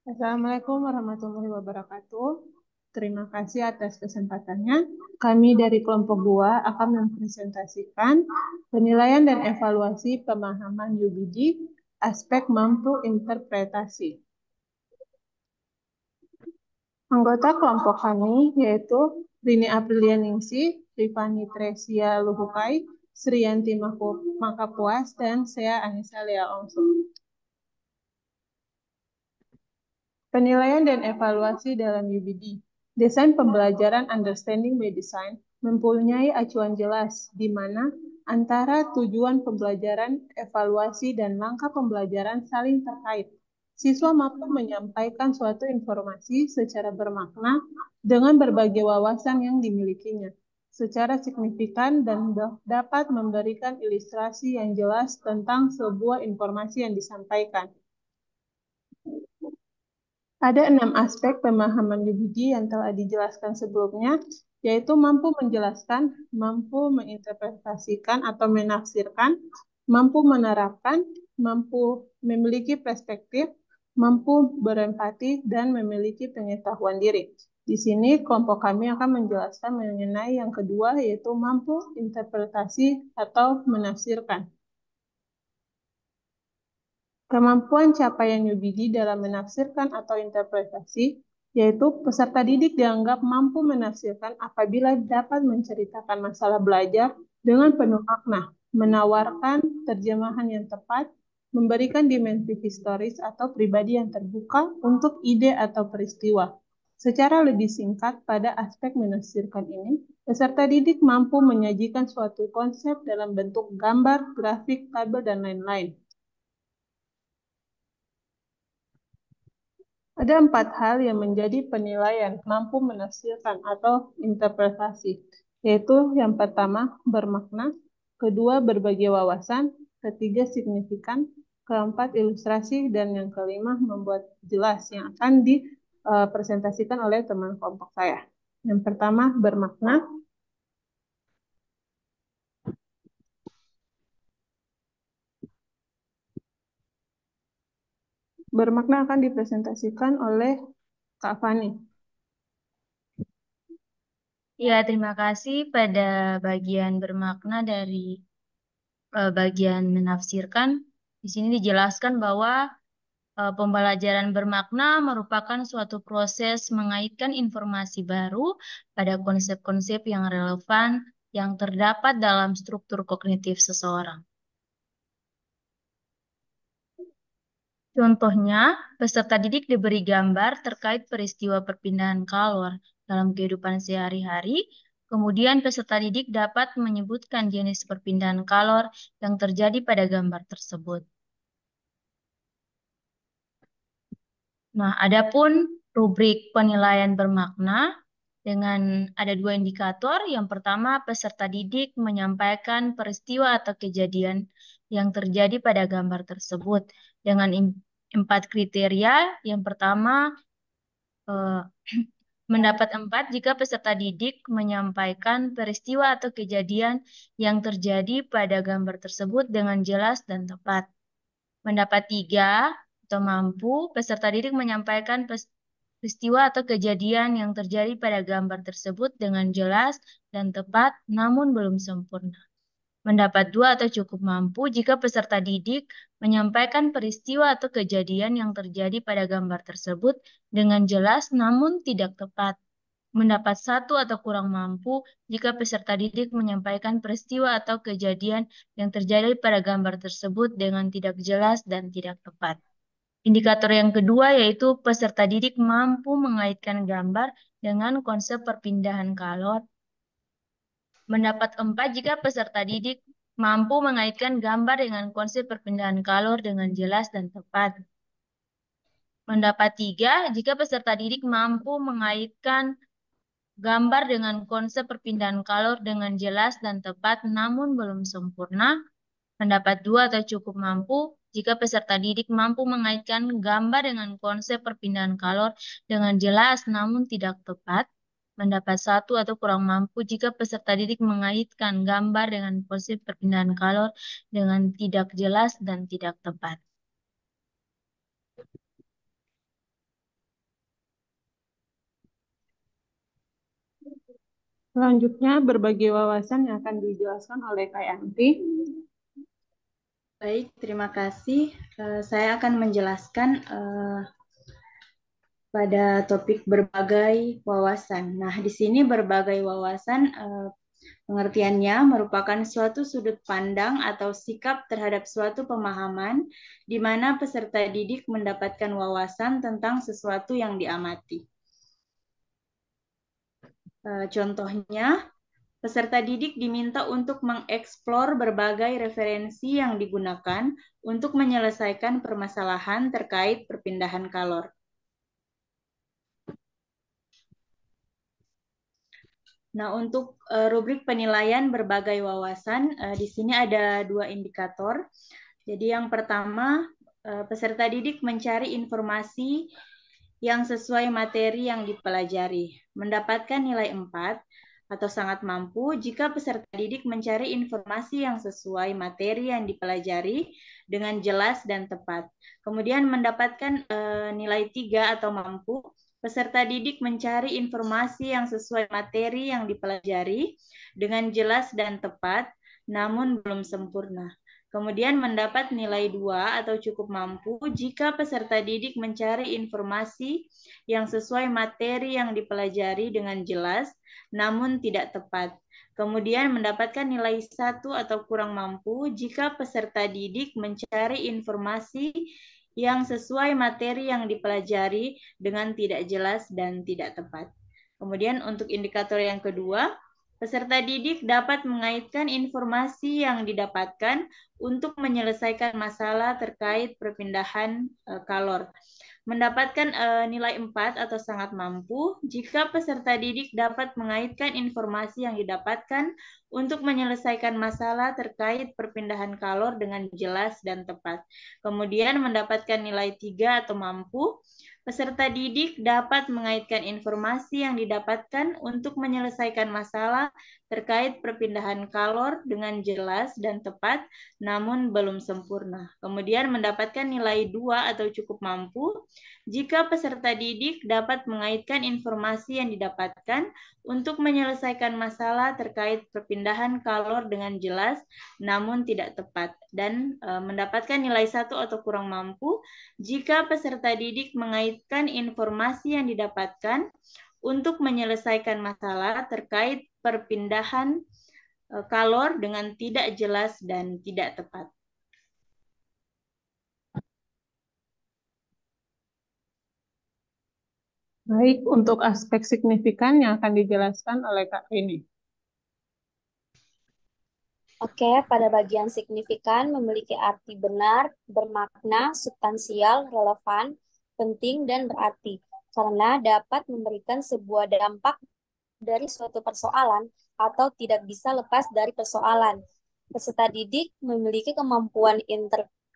Assalamualaikum warahmatullahi wabarakatuh. Terima kasih atas kesempatannya. Kami dari kelompok 2 akan mempresentasikan penilaian dan evaluasi pemahaman UBD aspek mampu interpretasi. Anggota kelompok kami yaitu Rini Aprilia Ningsih, Rifani Tresia Luhukai, Sriyanti Makapuas, dan saya Anissa Lea Ongsu. Penilaian dan evaluasi dalam UBD. Desain pembelajaran Understanding by Design mempunyai acuan jelas di mana antara tujuan pembelajaran, evaluasi, dan langkah pembelajaran saling terkait. Siswa mampu menyampaikan suatu informasi secara bermakna dengan berbagai wawasan yang dimilikinya, secara signifikan dan dapat memberikan ilustrasi yang jelas tentang sebuah informasi yang disampaikan. Ada 6 aspek pemahaman UBD yang telah dijelaskan sebelumnya, yaitu mampu menjelaskan, mampu menginterpretasikan atau menafsirkan, mampu menerapkan, mampu memiliki perspektif, mampu berempati, dan memiliki pengetahuan diri. Di sini kelompok kami akan menjelaskan mengenai yang kedua, yaitu mampu interpretasi atau menafsirkan. Kemampuan capaian UBD dalam menafsirkan atau interpretasi, yaitu peserta didik dianggap mampu menafsirkan apabila dapat menceritakan masalah belajar dengan penuh makna, menawarkan terjemahan yang tepat, memberikan dimensi historis atau pribadi yang terbuka untuk ide atau peristiwa. Secara lebih singkat, pada aspek menafsirkan ini, peserta didik mampu menyajikan suatu konsep dalam bentuk gambar, grafik, tabel, dan lain-lain. Ada 4 hal yang menjadi penilaian mampu menafsirkan atau interpretasi, yaitu yang pertama bermakna, kedua berbagi wawasan, ketiga signifikan, keempat ilustrasi, dan yang kelima membuat jelas yang akan dipresentasikan oleh teman kelompok saya. Yang pertama bermakna. Bermakna akan dipresentasikan oleh Kak Fani. Ya, terima kasih pada bagian bermakna dari bagian menafsirkan. Di sini dijelaskan bahwa pembelajaran bermakna merupakan suatu proses mengaitkan informasi baru pada konsep-konsep yang relevan yang terdapat dalam struktur kognitif seseorang. Contohnya, peserta didik diberi gambar terkait peristiwa perpindahan kalor dalam kehidupan sehari-hari. Kemudian peserta didik dapat menyebutkan jenis perpindahan kalor yang terjadi pada gambar tersebut. Nah, adapun rubrik penilaian bermakna dengan ada 2 indikator. Yang pertama, peserta didik menyampaikan peristiwa atau kejadian yang terjadi pada gambar tersebut dengan 4 kriteria. Yang pertama, mendapat 4 jika peserta didik menyampaikan peristiwa atau kejadian yang terjadi pada gambar tersebut dengan jelas dan tepat. Mendapat 3 atau mampu peserta didik menyampaikan peristiwa atau kejadian yang terjadi pada gambar tersebut dengan jelas dan tepat namun belum sempurna. Mendapat 2 atau cukup mampu jika peserta didik menyampaikan peristiwa atau kejadian yang terjadi pada gambar tersebut dengan jelas namun tidak tepat. Mendapat 1 atau kurang mampu jika peserta didik menyampaikan peristiwa atau kejadian yang terjadi pada gambar tersebut dengan tidak jelas dan tidak tepat. Indikator yang kedua yaitu peserta didik mampu mengaitkan gambar dengan konsep perpindahan kalor. Mendapat 4 jika peserta didik mampu mengaitkan gambar dengan konsep perpindahan kalor dengan jelas dan tepat. Mendapat 3 jika peserta didik mampu mengaitkan gambar dengan konsep perpindahan kalor dengan jelas dan tepat namun belum sempurna. Mendapat 2 atau cukup mampu jika peserta didik mampu mengaitkan gambar dengan konsep perpindahan kalor dengan jelas namun tidak tepat. Mendapat 1 atau kurang mampu jika peserta didik mengaitkan gambar dengan konsep perpindahan kalor dengan tidak jelas dan tidak tepat. Selanjutnya, berbagai wawasan yang akan dijelaskan oleh Kak Yanti. Baik, terima kasih. Saya akan menjelaskan pada topik berbagai wawasan. Nah, di sini berbagai wawasan pengertiannya merupakan suatu sudut pandang atau sikap terhadap suatu pemahaman di mana peserta didik mendapatkan wawasan tentang sesuatu yang diamati. Contohnya, peserta didik diminta untuk mengeksplor berbagai referensi yang digunakan untuk menyelesaikan permasalahan terkait perpindahan kalor. Nah, untuk rubrik penilaian berbagai wawasan, di sini ada 2 indikator. Jadi yang pertama, peserta didik mencari informasi yang sesuai materi yang dipelajari. Mendapatkan nilai 4 atau sangat mampu jika peserta didik mencari informasi yang sesuai materi yang dipelajari dengan jelas dan tepat. Kemudian mendapatkan nilai 3 atau mampu, peserta didik mencari informasi yang sesuai materi yang dipelajari dengan jelas dan tepat, namun belum sempurna. Kemudian mendapat nilai 2 atau cukup mampu jika peserta didik mencari informasi yang sesuai materi yang dipelajari dengan jelas, namun tidak tepat. Kemudian mendapatkan nilai 1 atau kurang mampu jika peserta didik mencari informasi yang sesuai materi yang dipelajari dengan tidak jelas dan tidak tepat. Kemudian untuk indikator yang kedua, peserta didik dapat mengaitkan informasi yang didapatkan untuk menyelesaikan masalah terkait perpindahan kalor. Mendapatkan nilai 4 atau sangat mampu jika peserta didik dapat mengaitkan informasi yang didapatkan untuk menyelesaikan masalah terkait perpindahan kalor dengan jelas dan tepat. Kemudian mendapatkan nilai 3 atau mampu, peserta didik dapat mengaitkan informasi yang didapatkan untuk menyelesaikan masalah terkait perpindahan kalor dengan jelas dan tepat, namun belum sempurna. Kemudian mendapatkan nilai 2 atau cukup mampu jika peserta didik dapat mengaitkan informasi yang didapatkan untuk menyelesaikan masalah terkait perpindahan kalor dengan jelas, namun tidak tepat. Dan mendapatkan nilai 1 atau kurang mampu jika peserta didik mengaitkan informasi yang didapatkan untuk menyelesaikan masalah terkait perpindahan kalor dengan tidak jelas dan tidak tepat. Baik, untuk aspek signifikan yang akan dijelaskan oleh Kak Rini. Oke, pada bagian signifikan memiliki arti benar, bermakna, substansial, relevan, penting, dan berarti. Karena dapat memberikan sebuah dampak dari suatu persoalan atau tidak bisa lepas dari persoalan. Peserta didik memiliki kemampuan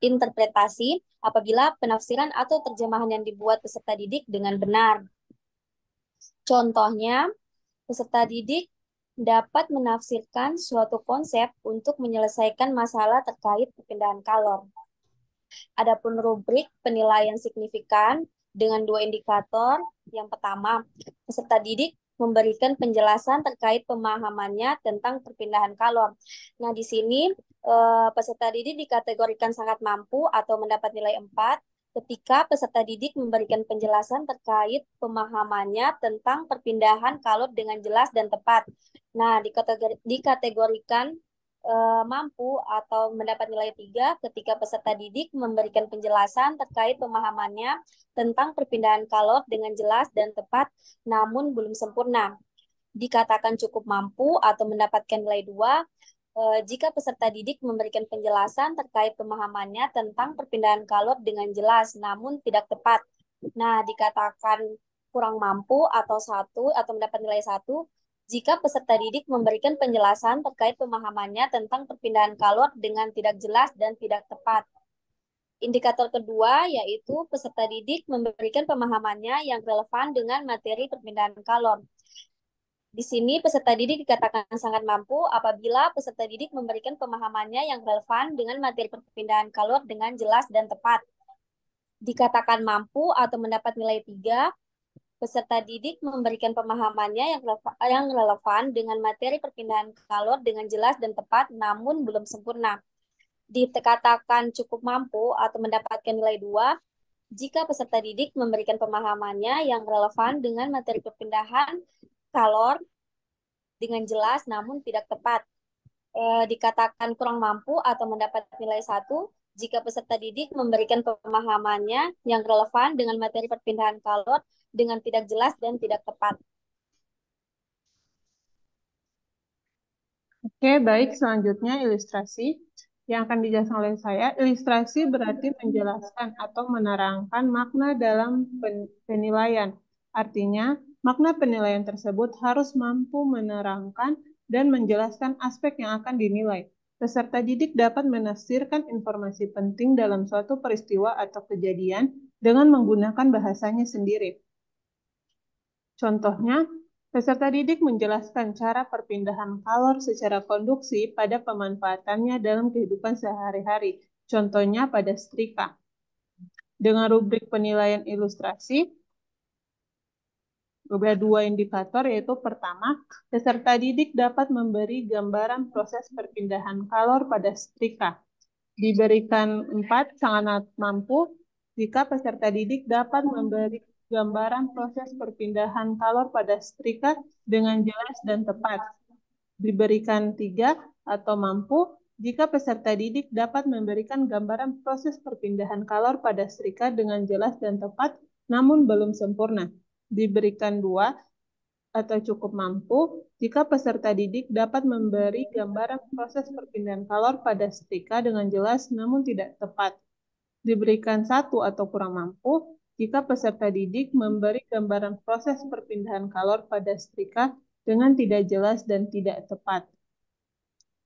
interpretasi apabila penafsiran atau terjemahan yang dibuat peserta didik dengan benar. Contohnya, peserta didik dapat menafsirkan suatu konsep untuk menyelesaikan masalah terkait perpindahan kalor. Adapun rubrik penilaian signifikan dengan 2 indikator. Yang pertama, peserta didik memberikan penjelasan terkait pemahamannya tentang perpindahan kalor. Nah, di sini peserta didik dikategorikan sangat mampu atau mendapat nilai 4 ketika peserta didik memberikan penjelasan terkait pemahamannya tentang perpindahan kalor dengan jelas dan tepat. Nah, dikategorikan mampu atau mendapat nilai 3 ketika peserta didik memberikan penjelasan terkait pemahamannya tentang perpindahan kalor dengan jelas dan tepat, namun belum sempurna. Dikatakan cukup mampu atau mendapatkan nilai 2 jika peserta didik memberikan penjelasan terkait pemahamannya tentang perpindahan kalor dengan jelas, namun tidak tepat. Nah, dikatakan kurang mampu atau 1 atau mendapat nilai 1 jika peserta didik memberikan penjelasan terkait pemahamannya tentang perpindahan kalor dengan tidak jelas dan tidak tepat. Indikator kedua yaitu peserta didik memberikan pemahamannya yang relevan dengan materi perpindahan kalor. Di sini peserta didik dikatakan sangat mampu apabila peserta didik memberikan pemahamannya yang relevan dengan materi perpindahan kalor dengan jelas dan tepat. Dikatakan mampu atau mendapat nilai 3 Peserta didik memberikan pemahamannya yang relevan dengan materi perpindahan kalor dengan jelas dan tepat, namun belum sempurna. Dikatakan cukup mampu atau mendapatkan nilai 2 jika peserta didik memberikan pemahamannya yang relevan dengan materi perpindahan kalor dengan jelas namun tidak tepat. Dikatakan kurang mampu atau mendapat nilai 1 jika peserta didik memberikan pemahamannya yang relevan dengan materi perpindahan kalor dengan tidak jelas dan tidak tepat. Oke, baik. Selanjutnya ilustrasi. Yang akan dijelaskan oleh saya, ilustrasi berarti menjelaskan atau menerangkan makna dalam penilaian. Artinya, makna penilaian tersebut harus mampu menerangkan dan menjelaskan aspek yang akan dinilai. Peserta didik dapat menafsirkan informasi penting dalam suatu peristiwa atau kejadian dengan menggunakan bahasanya sendiri. Contohnya, peserta didik menjelaskan cara perpindahan kalor secara konduksi pada pemanfaatannya dalam kehidupan sehari-hari, contohnya pada setrika. Dengan rubrik penilaian ilustrasi, ada 2 indikator, yaitu pertama, peserta didik dapat memberi gambaran proses perpindahan kalor pada setrika. Diberikan 4 sangat mampu jika peserta didik dapat memberi gambaran proses perpindahan kalor pada setrika dengan jelas dan tepat. Diberikan 3 atau mampu jika peserta didik dapat memberikan gambaran proses perpindahan kalor pada setrika dengan jelas dan tepat, namun belum sempurna. Diberikan 2 atau cukup mampu jika peserta didik dapat memberi gambaran proses perpindahan kalor pada setrika dengan jelas namun tidak tepat. Diberikan 1 atau kurang mampu jika peserta didik memberi gambaran proses perpindahan kalor pada setrika dengan tidak jelas dan tidak tepat.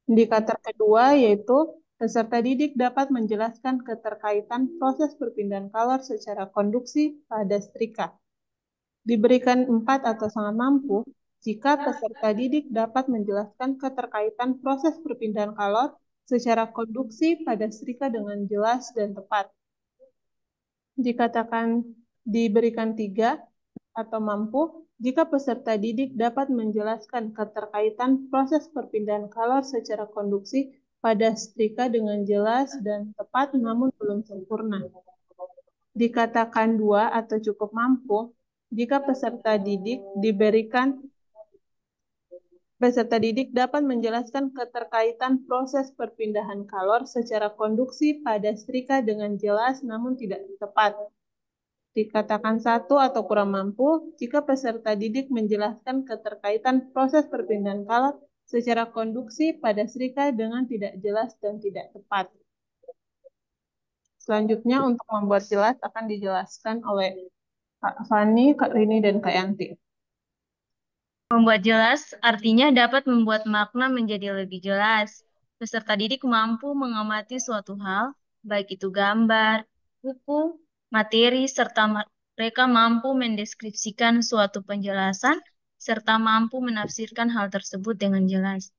Indikator kedua yaitu peserta didik dapat menjelaskan keterkaitan proses perpindahan kalor secara konduksi pada setrika. Diberikan 4 atau sangat mampu jika peserta didik dapat menjelaskan keterkaitan proses perpindahan kalor secara konduksi pada setrika dengan jelas dan tepat. Dikatakan diberikan 3 atau mampu jika peserta didik dapat menjelaskan keterkaitan proses perpindahan kalor secara konduksi pada setrika dengan jelas dan tepat namun belum sempurna. Dikatakan 2 atau cukup mampu jika peserta didik dapat menjelaskan keterkaitan proses perpindahan kalor secara konduksi pada setrika dengan jelas namun tidak tepat. Dikatakan 1 atau kurang mampu jika peserta didik menjelaskan keterkaitan proses perpindahan kalor secara konduksi pada setrika dengan tidak jelas dan tidak tepat. Selanjutnya untuk membuat jelas akan dijelaskan oleh Kak Fani, Kak Rini, dan Kak Yanti. Membuat jelas artinya dapat membuat makna menjadi lebih jelas. Peserta didik mampu mengamati suatu hal, baik itu gambar, buku, materi, serta mereka mampu mendeskripsikan suatu penjelasan, serta mampu menafsirkan hal tersebut dengan jelas.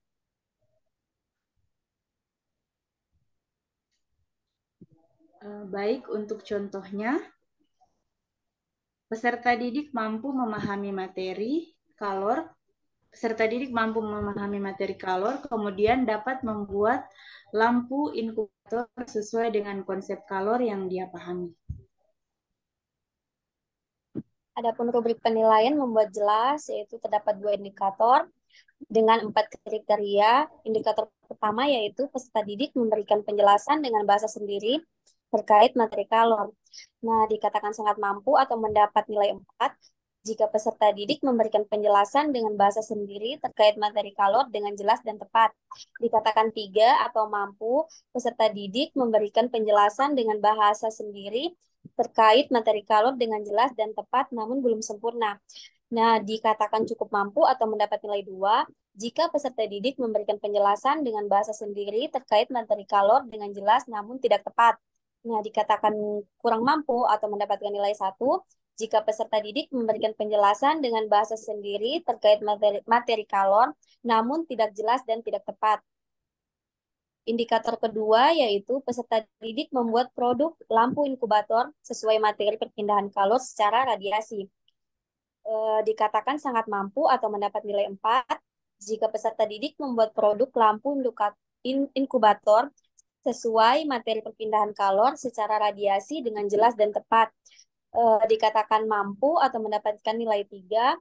Baik, untuk contohnya, peserta didik mampu memahami materi kalor. Peserta didik mampu memahami materi kalor, kemudian dapat membuat lampu inkubator sesuai dengan konsep kalor yang dia pahami. Adapun rubrik penilaian membuat jelas, yaitu terdapat 2 indikator dengan 4 kriteria. Indikator pertama yaitu peserta didik memberikan penjelasan dengan bahasa sendiri terkait materi kalor. Nah, dikatakan sangat mampu atau mendapat nilai 4 jika peserta didik memberikan penjelasan dengan bahasa sendiri terkait materi kalor dengan jelas dan tepat. Dikatakan 3 atau mampu peserta didik memberikan penjelasan dengan bahasa sendiri terkait materi kalor dengan jelas dan tepat namun belum sempurna. Nah, dikatakan cukup mampu atau mendapat nilai 2 jika peserta didik memberikan penjelasan dengan bahasa sendiri terkait materi kalor dengan jelas namun tidak tepat. Nah, dikatakan kurang mampu atau mendapatkan nilai 1 jika peserta didik memberikan penjelasan dengan bahasa sendiri terkait materi kalor namun tidak jelas dan tidak tepat. Indikator kedua yaitu peserta didik membuat produk lampu inkubator sesuai materi perpindahan kalor secara radiasi. dikatakan sangat mampu atau mendapat nilai 4 jika peserta didik membuat produk lampu inkubator sesuai materi perpindahan kalor secara radiasi dengan jelas dan tepat. Dikatakan mampu atau mendapatkan nilai 3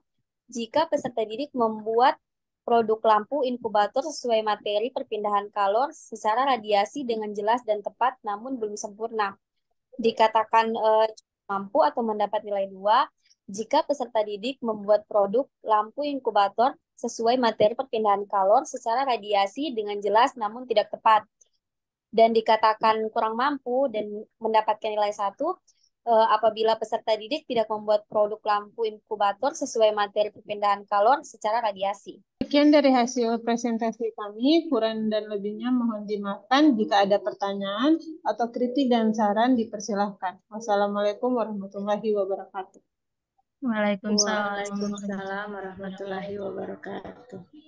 jika peserta didik membuat produk lampu inkubator sesuai materi perpindahan kalor secara radiasi dengan jelas dan tepat namun belum sempurna. Dikatakan mampu atau mendapat nilai 2 jika peserta didik membuat produk lampu inkubator sesuai materi perpindahan kalor secara radiasi dengan jelas namun tidak tepat. Dan dikatakan kurang mampu dan mendapatkan nilai 1 apabila peserta didik tidak membuat produk lampu inkubator sesuai materi perpindahan kalor secara radiasi. Sekian dari hasil presentasi kami, kurang dan lebihnya mohon dimaafkan. Jika ada pertanyaan atau kritik dan saran dipersilahkan. Wassalamualaikum warahmatullahi wabarakatuh. Waalaikumsalam. Waalaikumsalam warahmatullahi wabarakatuh.